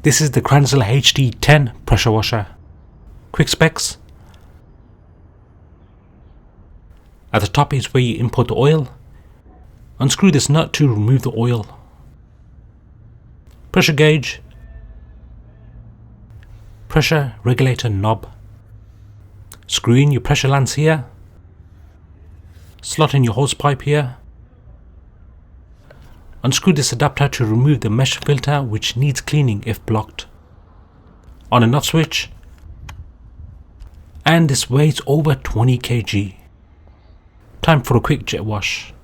This is the Kranzle HD10 pressure washer. Quick specs. At the top is where you input the oil. Unscrew this nut to remove the oil. Pressure gauge. Pressure regulator knob. Screw in your pressure lance here. Slot in your hose pipe here. Unscrew this adapter to remove the mesh filter, which needs cleaning if blocked. On and off switch. And this weighs over 20 kg. Time for a quick jet wash.